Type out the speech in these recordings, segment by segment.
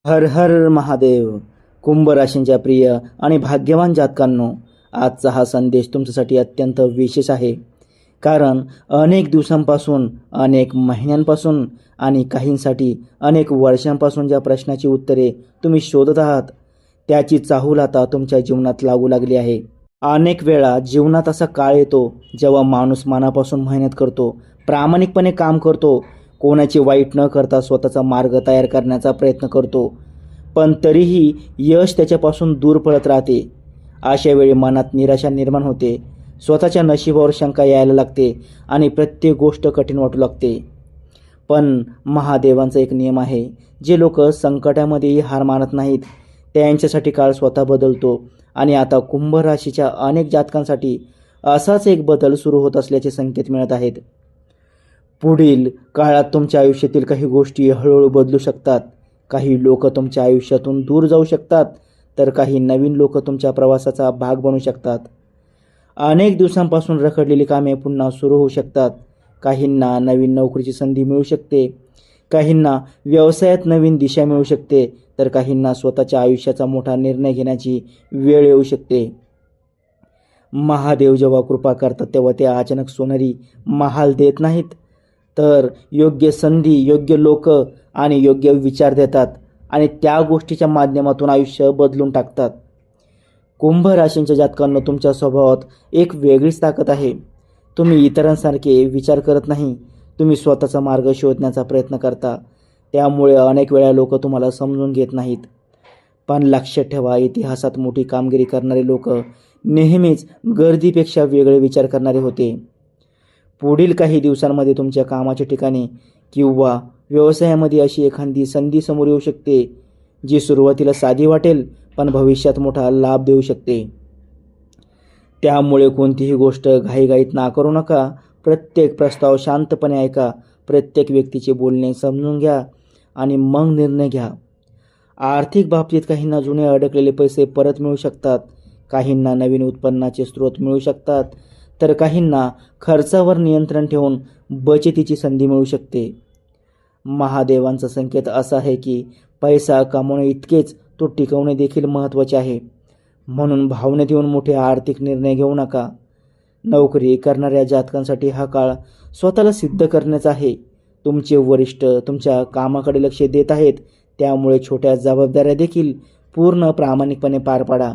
हर हर महादेव. कुंभ राशींच्या प्रिय आणि भाग्यवान जातकांनो, आजचा हा संदेश तुमच्यासाठी अत्यंत विशेष आहे. कारण अनेक दिवसांपासून, अनेक महिन्यांपासून आणि काहींसाठी अनेक वर्षांपासून ज्या प्रश्नाची उत्तरे तुम्ही शोधत आहात, त्याची चाहूल आता तुमच्या जीवनात लागू लागली आहे. अनेक वेळा जीवनात असा काळ येतो जेव्हा माणूस मनापासून मेहनत करतो, प्रामाणिकपणे काम करतो, कोणाची वाईट न करता स्वतःचा मार्ग तयार करण्याचा प्रयत्न करतो, पण तरीही यश त्याच्यापासून दूर पळत राहते. अशा वेळी मनात निराशा निर्माण होते, स्वतःच्या नशिबावर शंका यायला लागते आणि प्रत्येक गोष्ट कठीण वाटू लागते. पण महादेवांचा एक नियम आहे, जे लोक संकटामध्येही हार मानत नाहीत त्यांच्यासाठी काळ स्वतः बदलतो. आणि आता कुंभ राशीच्या अनेक जातकांसाठी असाच एक बदल सुरू होत असल्याचे संकेत मिळत आहेत. पुढील काळात तुमच्या आयुष्यातील काही गोष्टी हळूहळू बदलू शकतात. काही लोक तुमच्या आयुष्यातून दूर जाऊ शकतात, तर काही नवीन लोक तुमच्या प्रवासाचा भाग बनू शकतात. अनेक दिवसांपासून रखडलेली कामे पुन्हा सुरू होऊ शकतात. काहींना नवीन नोकरीची संधी मिळू शकते, काहींना व्यवसायात नवीन दिशा मिळू शकते, तर काहींना स्वतःच्या आयुष्याचा मोठा निर्णय घेण्याची वेळ येऊ शकते. महादेव जेव्हा कृपा करतात तेव्हा ते अचानक सोनेरी महाल देत नाहीत, तर योग्य संधी, योग्य लोक आणि योग्य विचार देतात आणि त्या गोष्टीच्या माध्यमातून आयुष्य बदलून टाकतात. कुंभ राशींच्या जातकांना तुमच्या स्वभावात एक वेगळीच ताकद आहे. तुम्ही इतरांसारखे विचार करत नाही, तुम्ही स्वतःचा मार्ग शोधण्याचा प्रयत्न करता. त्यामुळे अनेक वेळा लोक तुम्हाला समजून घेत नाहीत. पण लक्षात ठेवा, इतिहासात मोठी कामगिरी करणारे लोक नेहमीच गर्दीपेक्षा वेगळे विचार करणारे होते. पुढील काही दिवसांमध्ये तुमच्या कामाच्या ठिकाणी किंवा व्यवसायामध्ये अशी एखादी संधी समोर येऊ शकते, जी सुरुवातीला साधी वाटेल पण भविष्यात मोठा लाभ देऊ शकते. त्यामुळे कोणतीही गोष्ट घाईघाईत नाकारू नका. प्रत्येक प्रस्ताव शांतपणे ऐका, प्रत्येक व्यक्तीचे बोलणे समजून घ्या आणि मग निर्णय घ्या. आर्थिक बाबतीत काहींना जुने अडकलेले पैसे परत मिळू शकतात, काहींना नवीन उत्पन्नाचे स्रोत मिळू शकतात, तर काहींना खर्चावर नियंत्रण ठेवून बचतीची संधी मिळू शकते. महादेवांचा संकेत असा आहे की पैसा कमवणे इतकेच तो टिकवणे देखील महत्त्वाचे आहे. म्हणून भावनेत येऊन मोठे आर्थिक निर्णय घेऊ नका. नोकरी करणाऱ्या जातकांसाठी हा काळ स्वतःला सिद्ध करण्याचा आहे. तुमचे वरिष्ठ तुमच्या कामाकडे लक्ष देत आहेत, त्यामुळे छोट्या जबाबदाऱ्या देखील पूर्ण प्रामाणिकपणे पार पाडा.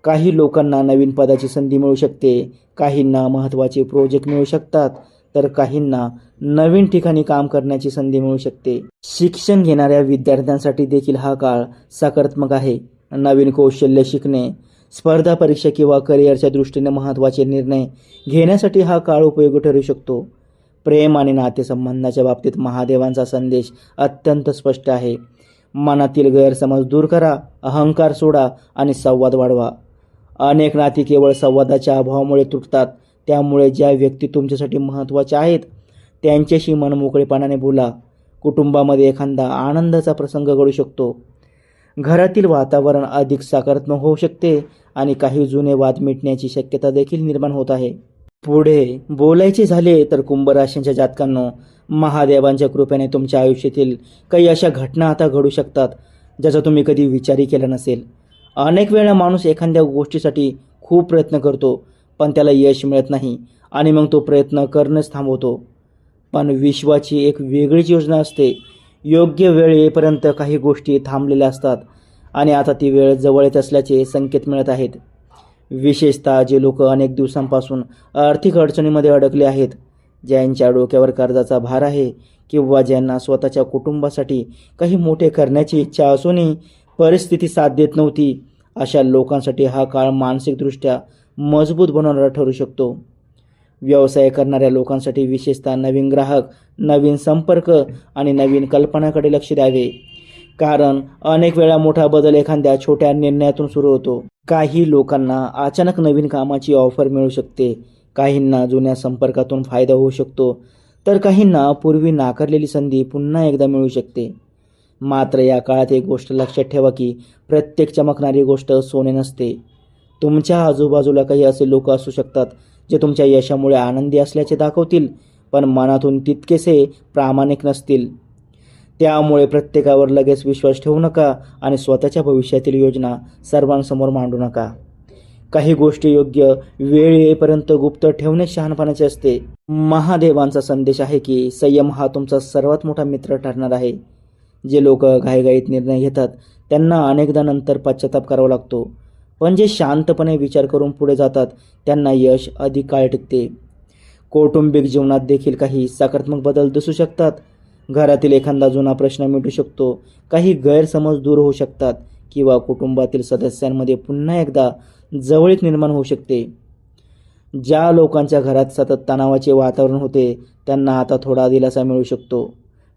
काही लोकांना नवीन पदाची संधी मिळू शकते, काहींना महत्त्वाचे प्रोजेक्ट मिळू शकतात, तर काहींना नवीन ठिकाणी काम करण्याची संधी मिळू शकते. शिक्षण घेणाऱ्या विद्यार्थ्यांसाठी देखील हा काळ सकारात्मक आहे. नवीन कौशल्य शिकणे, स्पर्धा परीक्षा किंवा करिअरच्या दृष्टीने महत्त्वाचे निर्णय घेण्यासाठी हा काळ उपयोगी ठरू शकतो. प्रेम आणि नातेसंबंधाच्या बाबतीत महादेवांचा संदेश अत्यंत स्पष्ट आहे. मनातील गैरसमज दूर करा, अहंकार सोडा आणि संवाद वाढवा. अनेक नाती केवळ संवादाच्या अभावामुळे तुटतात. त्यामुळे ज्या व्यक्ती तुमच्यासाठी महत्त्वाच्या आहेत त्यांच्याशी मनमोकळेपणाने बोला. कुटुंबामध्ये एखादा आनंदाचा प्रसंग घडू शकतो. घरातील वातावरण अधिक सकारात्मक होऊ शकते आणि काही जुने वाद मिटण्याची शक्यता देखील निर्माण होत आहे. पुढे बोलायचे झाले तर कुंभ राशींच्या जातकांनो, महादेवांच्या कृपेने तुमच्या आयुष्यातील काही अशा घटना आता घडू शकतात ज्याचा तुम्ही कधी विचारही केला नसेल. अनेक वेळा माणूस एखाद्या गोष्टीसाठी खूप प्रयत्न करतो, पण त्याला यश मिळत नाही आणि मग तो प्रयत्न करणंच थांबवतो. पण विश्वाची एक वेगळीच योजना असते. योग्य वेळ येईपर्यंत काही गोष्टी थांबलेल्या असतात आणि आता ती वेळ जवळ येत असल्याचे संकेत मिळत आहेत. विशेषतः जे लोक अनेक दिवसांपासून आर्थिक अडचणीमध्ये अडकले आहेत, ज्यांच्या डोक्यावर कर्जाचा भार आहे किंवा ज्यांना स्वतःच्या कुटुंबासाठी काही मोठे करण्याची इच्छा असूनही परिस्थिती साथ देत नव्हती, अशा लोकांसाठी हा काळ मानसिकदृष्ट्या मजबूत बनवणारा ठरू शकतो. व्यवसाय करणाऱ्या लोकांसाठी विशेषतः नवीन ग्राहक, नवीन संपर्क आणि नवीन कल्पनाकडे लक्ष द्यावे. कारण अनेक वेळा मोठा बदल एखाद्या छोट्या निर्णयातून सुरू होतो. काही लोकांना अचानक नवीन कामाची ऑफर मिळू शकते, काहींना जुन्या संपर्कातून फायदा होऊ शकतो, तर काहींना पूर्वी नाकारलेली संधी पुन्हा एकदा मिळू शकते. मात्र या काळात एक गोष्ट लक्षात ठेवा की प्रत्येक चमकणारी गोष्ट सोने नसते. तुमच्या आजूबाजूला काही असे लोक असू शकतात जे तुमच्या यशामुळे आनंदी असल्याचे दाखवतील, पण मनातून तितकेसे प्रामाणिक नसतील. त्यामुळे प्रत्येकावर लगेच विश्वास ठेवू नका आणि स्वतःच्या भविष्यातील योजना सर्वांसमोर मांडू नका. काही गोष्टी योग्य वेळ येईपर्यंत गुप्त ठेवणे शहाणपणाचे असते. महादेवांचा संदेश आहे की संयम हा तुमचा सर्वात मोठा मित्र ठरणार आहे. जे लोक घाईघाईत निर्णय घेतात त्यांना अनेकदा नंतर पश्चाताप करावा लागतो, पण जे शांतपणे विचार करून पुढे जातात त्यांना यश अधिक काळ टिकते. कौटुंबिक जीवनात देखील काही सकारात्मक बदल दिसू शकतात. घरातील एखादा जुना प्रश्न मिटू शकतो, काही गैरसमज दूर होऊ शकतात किंवा कुटुंबातील सदस्यांमध्ये पुन्हा एकदा जवळीक निर्माण होऊ शकते. ज्या लोकांच्या घरात सतत तणावाचे वातावरण होते त्यांना आता थोडा दिलासा मिळू शकतो.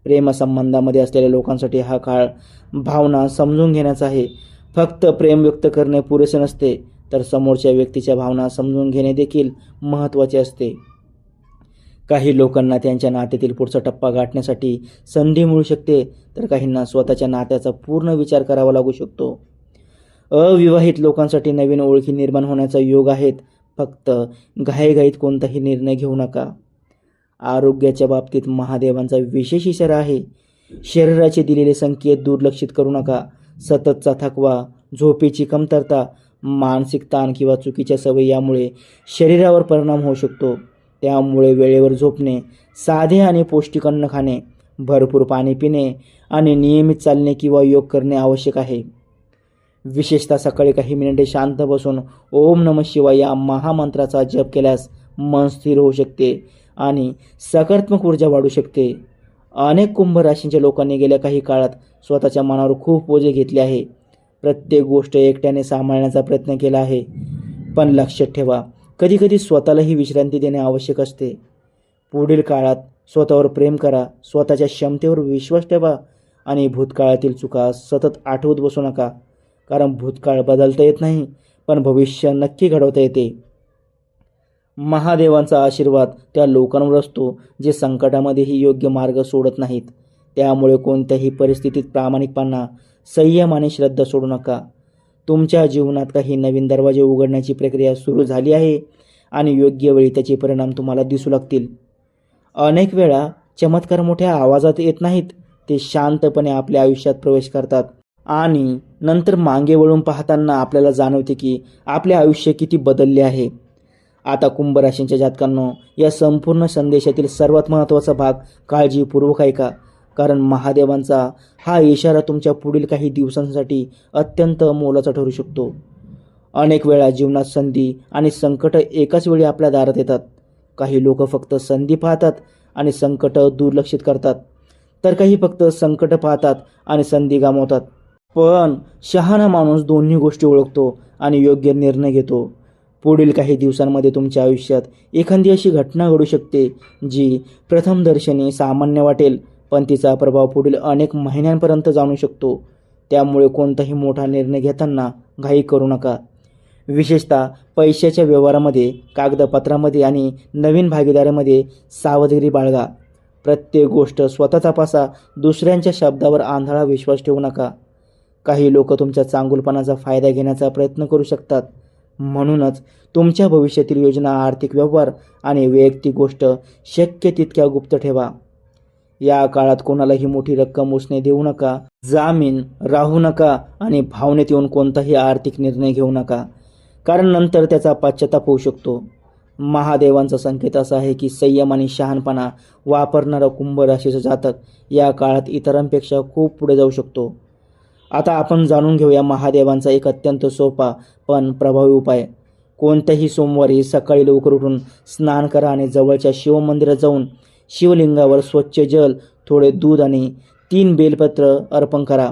प्रेमसंबंधामध्ये असलेल्या लोकांसाठी हा काळ भावना समजून घेण्याचा आहे. फक्त प्रेम व्यक्त करणे पुरेसे नसते, तर समोरच्या व्यक्तीच्या भावना समजून घेणे देखील महत्त्वाचे असते. काही लोकांना त्यांच्या नात्यातील पुढचा टप्पा गाठण्यासाठी संधी मिळू शकते, तर काहींना स्वतःच्या नात्याचा पूर्ण विचार करावा लागू शकतो. अविवाहित लोकांसाठी नवीन ओळखी निर्माण होण्याचा योग आहेत. फक्त घाईघाईत कोणताही निर्णय घेऊ नका. आरोग्याच्या बाबतीत महादेवांचा विशेष इशारा आहे. शरीराचे दिलेले संकेत दुर्लक्षित करू नका. सततचा थकवा, झोपेची कमतरता, मानसिक ताण किंवा चुकीच्या सवयी यामुळे शरीरावर परिणाम होऊ शकतो. त्यामुळे वेळेवर झोपणे, साधे आणि पौष्टिक अन्न खाणे, भरपूर पाणी पिणे आणि नियमित चालणे किंवा योग करणे आवश्यक आहे. विशेषतः सकाळी काही मिनिटे शांत बसून ओम नमः शिवाय या महामंत्राचा जप केल्यास मन स्थिर होऊ शकते आणि सकारात्मक ऊर्जा वाढू शकते. अनेक कुंभ राशींच्या लोकांनी गेल्या काही काळात स्वतःच्या मनावर खूप ओझे घेतले आहे. प्रत्येक गोष्ट एकट्याने सांभाळण्याचा प्रयत्न केला आहे. पण लक्षात ठेवा, कधीकधी स्वतःलाही विश्रांती देणे आवश्यक असते. पुढील काळात स्वतःवर प्रेम करा, स्वतःच्या क्षमतेवर विश्वास ठेवा आणि भूतकाळातील चुका सतत आठवत बसू नका. कारण भूतकाळ बदलता येत नाही, पण भविष्य नक्की घडवता येते. महादेवांचा आशीर्वाद त्या लोकांवर असतो जे संकटामध्येही योग्य मार्ग सोडत नाहीत. त्यामुळे कोणत्याही परिस्थितीत प्रामाणिकपणा, संयम आणि श्रद्धा सोडू नका. तुमच्या जीवनात काही नवीन दरवाजे उघडण्याची प्रक्रिया सुरू झाली आहे आणि योग्य वेळी त्याचे परिणाम तुम्हाला दिसू लागतील. अनेक वेळा चमत्कार मोठ्या आवाजात येत नाहीत, ते शांतपणे आपल्या आयुष्यात प्रवेश करतात आणि नंतर मागे वळून पाहताना आपल्याला जाणवते की आपले आयुष्य किती बदलले आहे. आता कुंभ राशींच्या जातकांनो, या संपूर्ण संदेशातील सर्वात महत्त्वाचा भाग काळजीपूर्वक ऐका. कारण महादेवांचा हा इशारा तुमच्या पुढील काही दिवसांसाठी अत्यंत मोलाचा ठरू शकतो. अनेक वेळा जीवनात संधी आणि संकट एकाच वेळी आपल्या दारात येतात. काही लोक फक्त संधी पाहतात आणि संकट दुर्लक्षित करतात, तर काही फक्त संकट पाहतात आणि संधी गमावतात. पण शहाणा माणूस दोन्ही गोष्टी ओळखतो आणि योग्य निर्णय घेतो. पुढील काही दिवसांमध्ये तुमच्या आयुष्यात एखादी अशी घटना घडू शकते जी प्रथमदर्शनी सामान्य वाटेल, पण तिचा प्रभाव पुढील अनेक महिन्यांपर्यंत जाणू शकतो. त्यामुळे कोणताही मोठा निर्णय घेताना घाई करू नका. विशेषतः पैशाच्या व्यवहारामध्ये, कागदपत्रामध्ये आणि नवीन भागीदारीमध्ये सावधगिरी बाळगा. प्रत्येक गोष्ट स्वतः तपासा. दुसऱ्यांच्या शब्दावर आंधळा विश्वास ठेवू नका. काही लोक तुमच्या चांगुलपणाचा फायदा घेण्याचा प्रयत्न करू शकतात. म्हणूनच तुमच्या भविष्यातील योजना, आर्थिक व्यवहार आणि वैयक्तिक गोष्ट शक्य तितक्या गुप्त ठेवा. या काळात कोणालाही मोठी रक्कम उसने देऊ नका, जामीन राहू नका आणि भावनेत येऊन कोणताही आर्थिक निर्णय घेऊ नका, कारण नंतर त्याचा पश्चाताप होऊ शकतो. महादेवांचा संकेत असा आहे की संयम आणि शहाणपणा वापरणारा कुंभ राशीचा जातक या काळात इतरांपेक्षा खूप पुढे जाऊ शकतो. आता आपण जाणून घेऊया महादेवांचा एक अत्यंत सोपा पण प्रभावी उपाय. कोणत्याही सोमवारी सकाळी लवकर उठून स्नान करा आणि जवळच्या शिवमंदिरात जाऊन शिवलिंगावर स्वच्छ जल, थोडे दूध आणि 3 बेलपत्र अर्पण करा.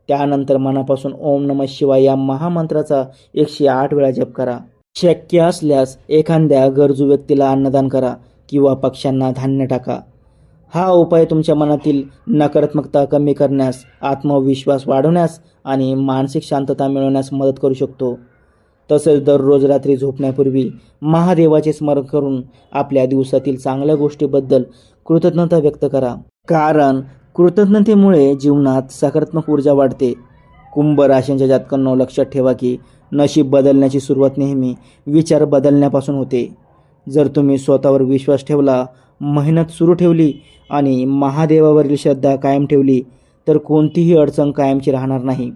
त्यानंतर मनापासून ओम नमः शिवाय या महामंत्राचा 108 वेळा जप करा. शक्य असल्यास एखाद्या गरजू व्यक्तीला अन्नदान करा किंवा पक्ष्यांना धान्य टाका. हा उपाय तुमच्या मनातील नकारात्मकता कमी करण्यास, आत्मविश्वास वाढवण्यास आणि मानसिक शांतता मिळवण्यास मदत करू शकतो. तसेच दररोज रात्री झोपण्यापूर्वी महादेवाचे स्मरण करून आपल्या दिवसातील चांगल्या गोष्टीबद्दल कृतज्ञता व्यक्त करा. कारण कृतज्ञतेमुळे जीवनात सकारात्मक ऊर्जा वाढते. कुंभ राशींच्या जातकांनो, लक्षात ठेवा की नशीब बदलण्याची सुरुवात नेहमी विचार बदलण्यापासून होते. जर तुम्ही स्वतःवर विश्वास ठेवला, मेहनत सुरू ठेवली आणि महादेवावरील श्रद्धा कायम ठेवली तर कोणतीही अडचण कायमची राहणार नाही.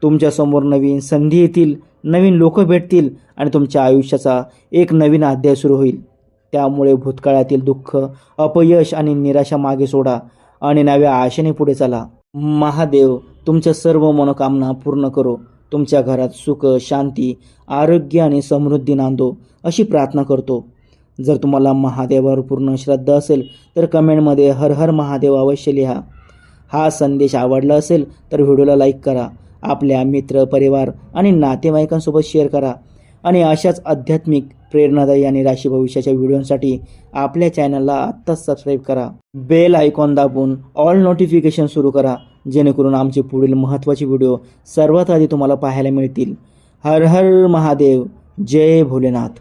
तुमच्यासमोर नवीन संधी येतील, नवीन लोक भेटतील आणि तुमच्या आयुष्याचा एक नवीन अध्याय सुरू होईल. त्यामुळे भूतकाळातील दुःख, अपयश आणि निराशा मागे सोडा आणि नव्या आशेने पुढे चला. महादेव तुमच्या सर्व मनोकामना पूर्ण करो. तुमच्या घरात सुख, शांती, आरोग्य आणि समृद्धी नांदो अशी प्रार्थना करतो. जर तुम्हाला महादेवावर पूर्ण श्रद्धा असेल तर कमेंटमध्ये हर हर महादेव अवश्य लिहा. हा संदेश आवडला असेल तर व्हिडिओला लाईक करा. आपल्या मित्र, परिवार आणि नातेवाईकांसोबत शेअर करा आणि अशाच आध्यात्मिक, प्रेरणादायी आणि राशी भविष्याच्या व्हिडिओसाठी आपल्या चॅनलला आत्ताच सबस्क्राईब करा. बेल आयकॉन दाबून ऑल नोटिफिकेशन सुरू करा, जेणेकरून आमचे पुढील महत्त्वाचे व्हिडिओ सर्वात आधी तुम्हाला पाहायला मिळतील. हर हर महादेव. जय भोलेनाथ.